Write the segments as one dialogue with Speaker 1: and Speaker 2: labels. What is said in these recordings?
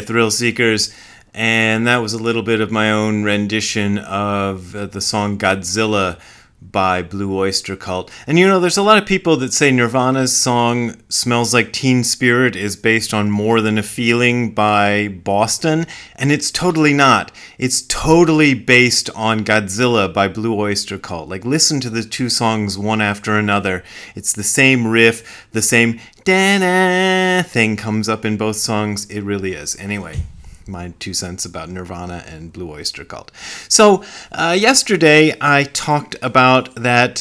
Speaker 1: Thrill Seekers, and that was a little bit of my own rendition of the song Godzilla by Blue Oyster Cult. And there's a lot of people that say Nirvana's song Smells Like Teen Spirit is based on More Than a Feeling by Boston, and it's totally not. It's totally based on Godzilla by Blue Oyster Cult. Like, listen to the two songs one after another. It's the same riff, the same da-na thing comes up in both songs. It really is. Anyway, my 2 cents about Nirvana and Blue Oyster Cult. So yesterday I talked about that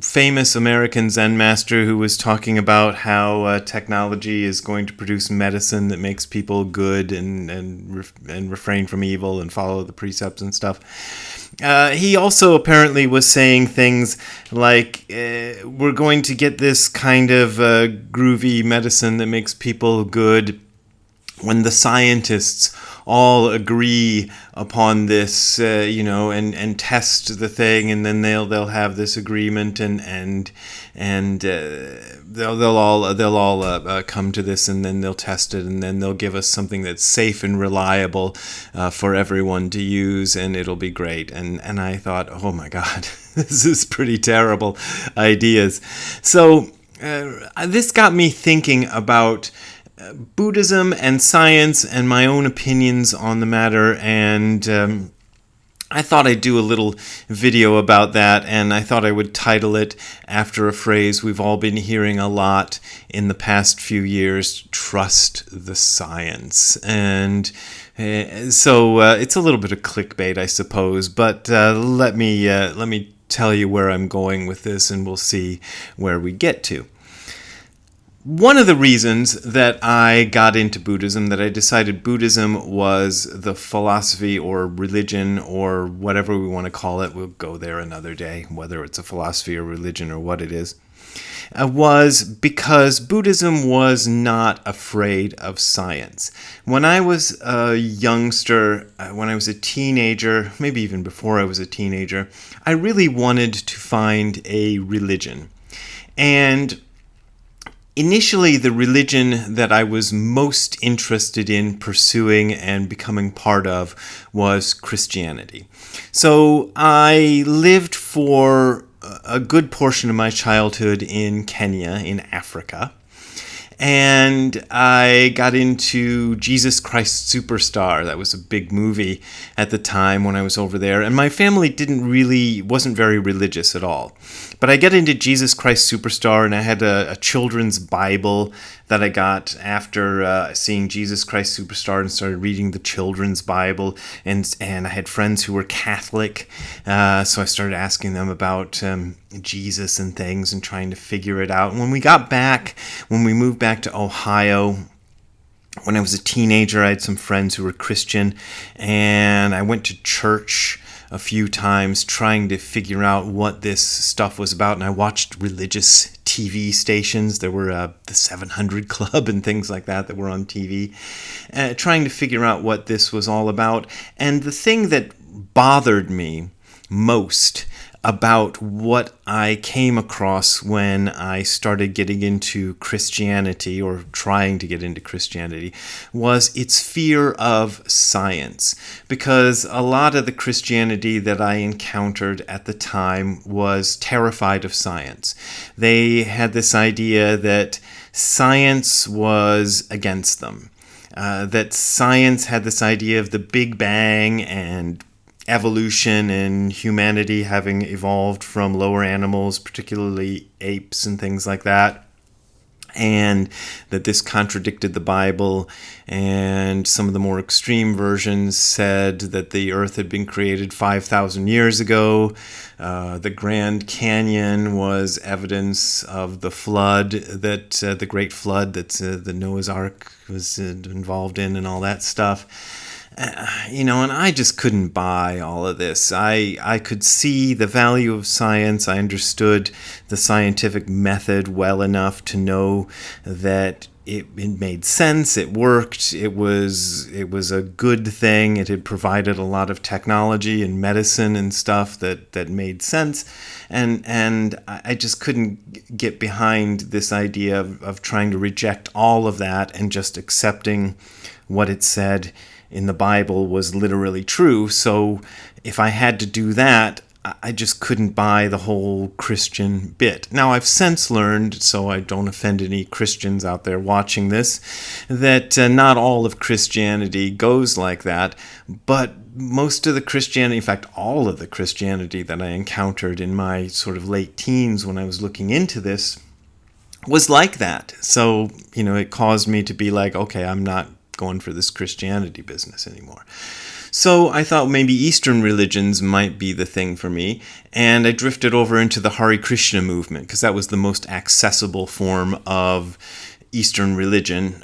Speaker 1: famous American Zen master who was talking about how technology is going to produce medicine that makes people good and refrain from evil and follow the precepts and stuff. He also apparently was saying things like, we're going to get this kind of groovy medicine that makes people good when the scientists all agree upon this, and test the thing, and then they'll have this agreement, and they'll all come to this, and then they'll test it, and then they'll give us something that's safe and reliable for everyone to use, and it'll be great. And I thought, oh my God, this is pretty terrible ideas. So this got me thinking about Buddhism and science and my own opinions on the matter, and I thought I'd do a little video about that, and I thought I would title it after a phrase we've all been hearing a lot in the past few years: trust the science. And so it's a little bit of clickbait, I suppose, but let me tell you where I'm going with this, and we'll see where we get to. One of the reasons that I got into Buddhism, that I decided Buddhism was the philosophy or religion or whatever we want to call it, we'll go there another day, whether it's a philosophy or religion or what it is, was because Buddhism was not afraid of science. When I was a youngster, when I was a teenager, maybe even before I was a teenager, I really wanted to find a religion. And initially, the religion that I was most interested in pursuing and becoming part of was Christianity. So I lived for a good portion of my childhood in Kenya, in Africa. And I got into Jesus Christ Superstar. That was a big movie at the time when I was over there. And my family wasn't very religious at all. But I got into Jesus Christ Superstar, and I had a children's Bible that I got after seeing Jesus Christ Superstar, and started reading the children's Bible. And I had friends who were Catholic, so I started asking them about Jesus and things and trying to figure it out. And when we moved back to Ohio, when I was a teenager, I had some friends who were Christian, and I went to church a few times trying to figure out what this stuff was about, and I watched religious TV stations. There were the 700 Club and things like that were on TV, trying to figure out what this was all about. And the thing that bothered me most about what I came across when I started getting into Christianity, or trying to get into Christianity, was its fear of science. Because a lot of the Christianity that I encountered at the time was terrified of science. They had this idea that science was against them. That science had this idea of the Big Bang and evolution and humanity having evolved from lower animals, particularly apes and things like that, and that this contradicted the Bible. And some of the more extreme versions said that the earth had been created 5,000 years ago. The Grand Canyon was evidence of the flood, the Great Flood that the Noah's Ark was involved in, and all that stuff. And I just couldn't buy all of this. I could see the value of science. I understood the scientific method well enough to know that it made sense. It worked. It was a good thing. It had provided a lot of technology and medicine and stuff that made sense. And I just couldn't get behind this idea of trying to reject all of that and just accepting what it said in the Bible was literally true. So if I had to do that, I just couldn't buy the whole Christian bit. Now, I've since learned, so I don't offend any Christians out there watching this, that not all of Christianity goes like that, but most of the Christianity, in fact, all of the Christianity that I encountered in my sort of late teens when I was looking into this was like that. So, it caused me to be like, okay, I'm not going for this Christianity business anymore. So I thought maybe Eastern religions might be the thing for me, and I drifted over into the Hare Krishna movement because that was the most accessible form of Eastern religion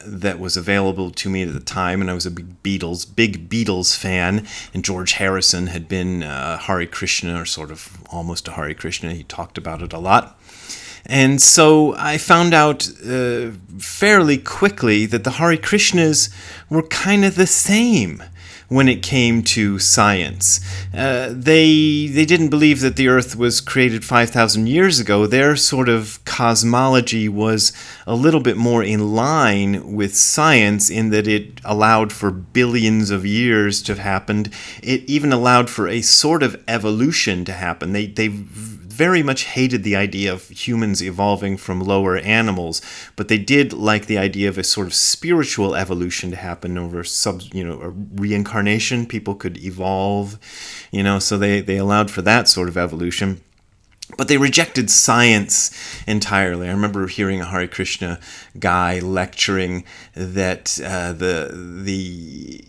Speaker 1: that was available to me at the time, and I was a big Beatles fan, and George Harrison had been Hare Krishna, or sort of almost a Hare Krishna. He talked about it a lot. And so I found out fairly quickly that the Hare Krishnas were kind of the same when it came to science. They didn't believe that the Earth was created 5,000 years ago. Their sort of cosmology was a little bit more in line with science in that it allowed for billions of years to have happened. It even allowed for a sort of evolution to happen. They very much hated the idea of humans evolving from lower animals, but they did like the idea of a sort of spiritual evolution to happen over a reincarnation. People could evolve, so they allowed for that sort of evolution. But they rejected science entirely. I remember hearing a Hare Krishna guy lecturing that the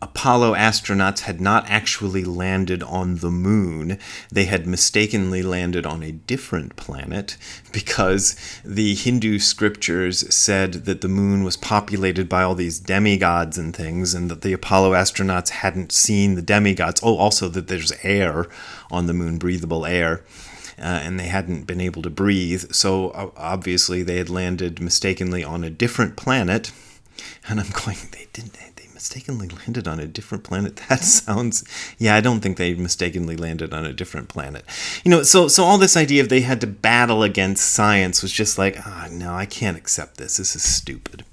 Speaker 1: Apollo astronauts had not actually landed on the moon. They had mistakenly landed on a different planet because the Hindu scriptures said that the moon was populated by all these demigods and things, and that the Apollo astronauts hadn't seen the demigods. Oh, also that there's air on the moon, breathable air. And they hadn't been able to breathe. So obviously they had landed mistakenly on a different planet. And I'm going, they mistakenly landed on a different planet? That sounds... Yeah, I don't think they mistakenly landed on a different planet. So all this idea of they had to battle against science was just like, no, I can't accept this. This is stupid.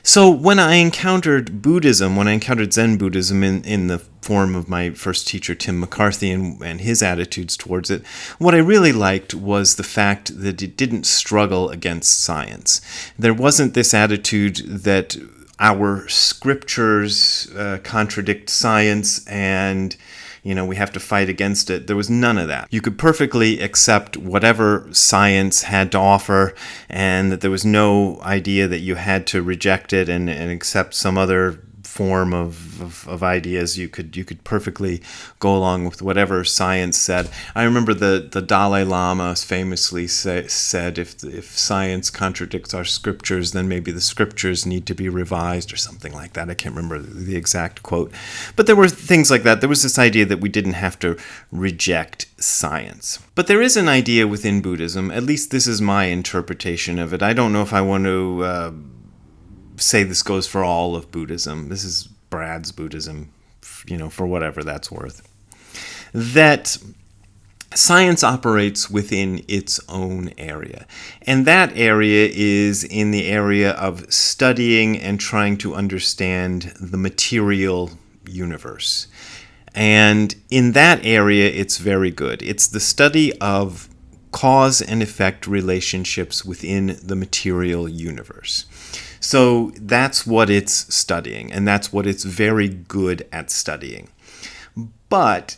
Speaker 1: So when I encountered Buddhism, when I encountered Zen Buddhism in the form of my first teacher, Tim McCarthy, and his attitudes towards it, what I really liked was the fact that it didn't struggle against science. There wasn't this attitude that our scriptures contradict science and we have to fight against it. There was none of that. You could perfectly accept whatever science had to offer, and that there was no idea that you had to reject it and accept some other form of ideas. You could perfectly go along with whatever science said. I remember the Dalai Lama famously said, if science contradicts our scriptures, then maybe the scriptures need to be revised or something like that. I can't remember the exact quote. But there were things like that. There was this idea that we didn't have to reject science. But there is an idea within Buddhism, at least this is my interpretation of it. I don't know if I want to say this goes for all of Buddhism. This is Brad's Buddhism, for whatever that's worth. That science operates within its own area. And that area is in the area of studying and trying to understand the material universe. And in that area, it's very good. It's the study of cause and effect relationships within the material universe. So that's what it's studying, and that's what it's very good at studying. But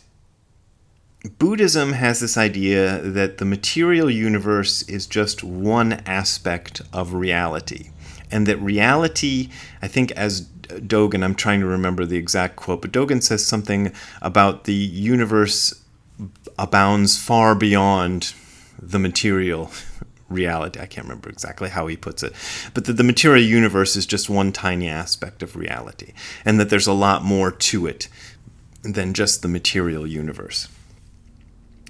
Speaker 1: Buddhism has this idea that the material universe is just one aspect of reality, and that reality, I think as Dogen, I'm trying to remember the exact quote, but Dogen says something about the universe abounds far beyond the material reality. I can't remember exactly how he puts it, but that the material universe is just one tiny aspect of reality, and that there's a lot more to it than just the material universe.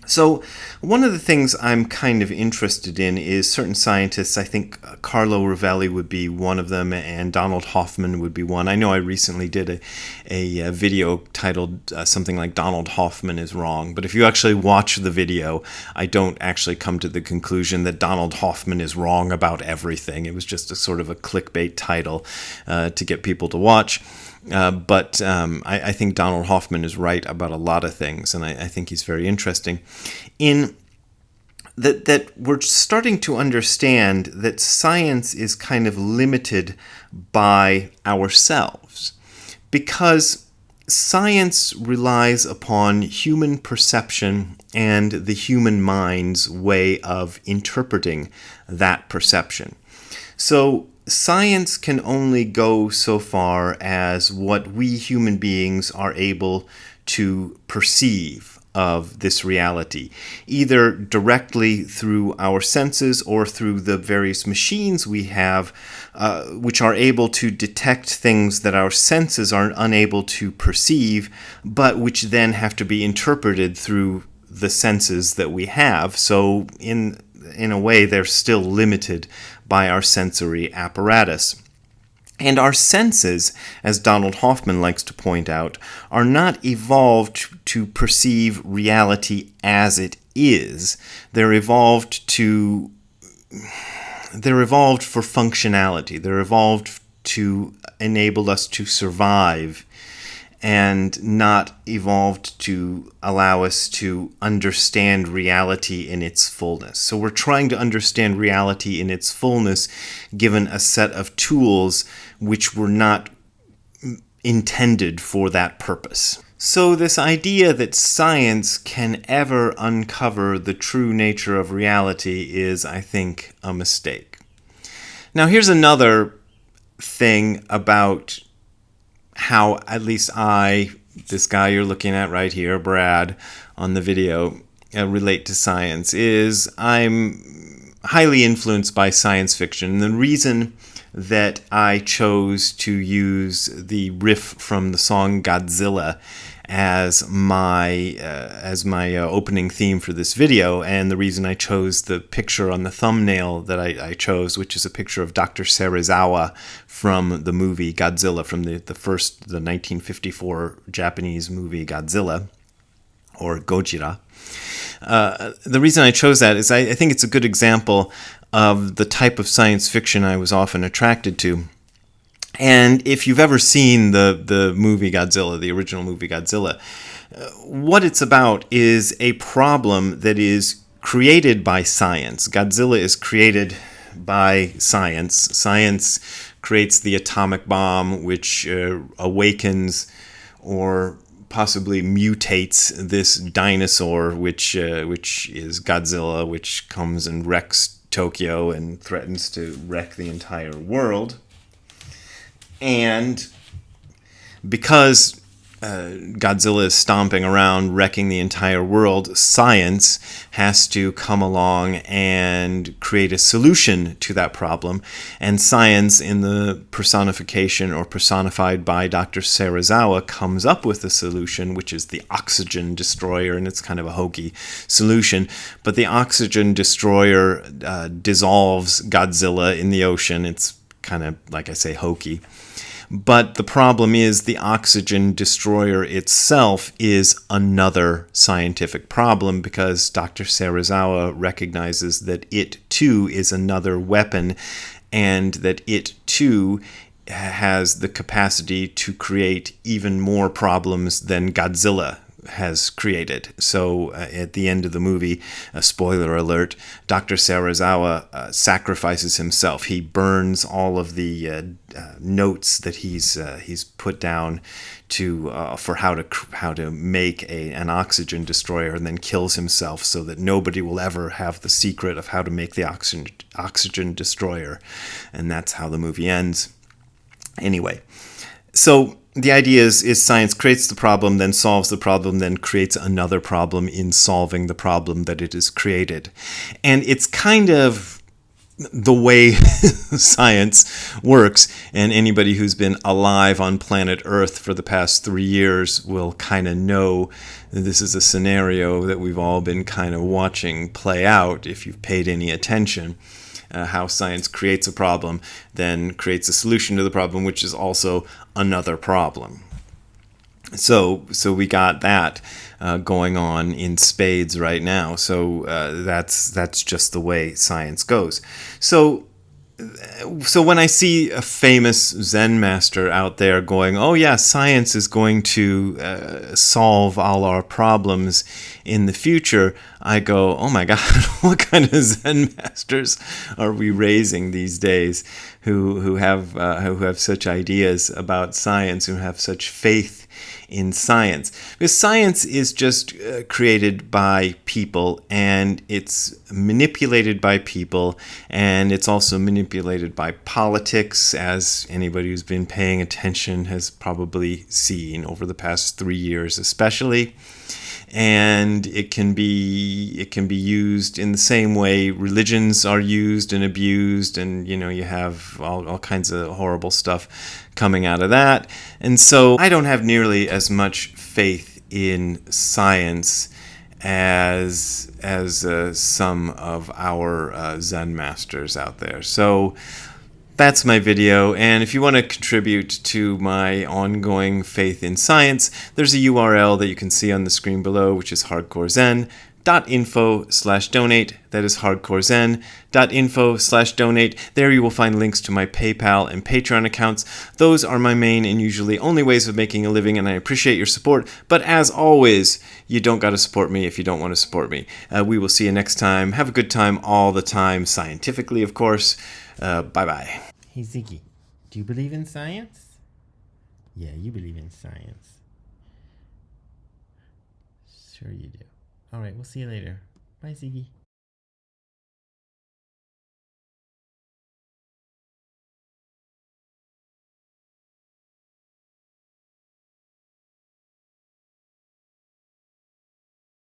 Speaker 1: So one of the things I'm kind of interested in is certain scientists. I think Carlo Rovelli would be one of them, and Donald Hoffman would be one. I know I recently did a video titled something like Donald Hoffman is wrong, but if you actually watch the video, I don't actually come to the conclusion that Donald Hoffman is wrong about everything. It was just a sort of a clickbait title to get people to watch. But I think Donald Hoffman is right about a lot of things, and I think he's very interesting in that we're starting to understand that science is kind of limited by ourselves, because science relies upon human perception and the human mind's way of interpreting that perception. So science can only go so far as what we human beings are able to perceive of this reality, either directly through our senses or through the various machines we have, which are able to detect things that our senses are unable to perceive, but which then have to be interpreted through the senses that we have. So in a way, they're still limited by our sensory apparatus. And our senses, as Donald Hoffman likes to point out, are not evolved to perceive reality as it is. They're evolved for functionality. They're evolved to enable us to survive, and not evolved to allow us to understand reality in its fullness. So we're trying to understand reality in its fullness given a set of tools which were not intended for that purpose. So this idea that science can ever uncover the true nature of reality is, I think, a mistake. Now here's another thing about how at least this guy you're looking at right here, Brad, on the video, relate to science is I'm highly influenced by science fiction. And the reason that I chose to use the riff from the song Godzilla as my opening theme for this video, and the reason I chose the picture on the thumbnail that I chose, which is a picture of Dr. Serizawa from the movie Godzilla, from the 1954 Japanese movie Godzilla, or Gojira. The reason I chose that is I think it's a good example of the type of science fiction I was often attracted to. And if you've ever seen the movie Godzilla, the original movie Godzilla, what it's about is a problem that is created by science. Godzilla is created by science. Science creates the atomic bomb, which awakens or possibly mutates this dinosaur, which is Godzilla, which comes and wrecks Tokyo and threatens to wreck the entire world. And because Godzilla is stomping around, wrecking the entire world, science has to come along and create a solution to that problem. And science, in the personification or personified by Dr. Serizawa, comes up with a solution, which is the oxygen destroyer, and it's kind of a hokey solution. But the oxygen destroyer dissolves Godzilla in the ocean. It's kind of, like I say, hokey. But the problem is the oxygen destroyer itself is another scientific problem, because Dr. Serizawa recognizes that it too is another weapon, and that it too has the capacity to create even more problems than Godzilla has created. So at the end of the movie, a spoiler alert, Dr. Serizawa sacrifices himself. He burns all of the notes that he's put down for how to make an oxygen destroyer, and then kills himself so that nobody will ever have the secret of how to make the oxygen destroyer. And that's how the movie ends. Anyway, so the idea is science creates the problem, then solves the problem, then creates another problem in solving the problem that it has created. And it's kind of the way science works, and anybody who's been alive on planet Earth for the past 3 years will kind of know that this is a scenario that we've all been kind of watching play out if you've paid any attention. How science creates a problem, then creates a solution to the problem, which is also another problem. So we got that going on in spades right now. So that's just the way science goes. So when I see a famous Zen master out there going, "Oh yeah, science is going to solve all our problems in the future," I go, "Oh my God, what kind of Zen masters are we raising these days who have such ideas about science, who have such faith in science?" Because science is just created by people, and it's manipulated by people, and it's also manipulated by politics, as anybody who's been paying attention has probably seen over the past 3 years especially. And it can be used in the same way religions are used and abused, and you have all kinds of horrible stuff coming out of that. And so I don't have nearly as much faith in science as some of our Zen masters out there. So that's my video, and if you want to contribute to my ongoing faith in science, there's a URL that you can see on the screen below, which is hardcorezen.info/donate. That is hardcorezen.info/donate. There you will find links to my PayPal and Patreon accounts. Those are my main and usually only ways of making a living, and I appreciate your support. But as always, you don't got to support me if you don't want to support me. We will see you next time. Have a good time all the time, scientifically, of course. Bye-bye.
Speaker 2: Hey, Ziggy, do you believe in science? Yeah, you believe in science. Sure you do. All right, we'll see you later. Bye, Ziggy.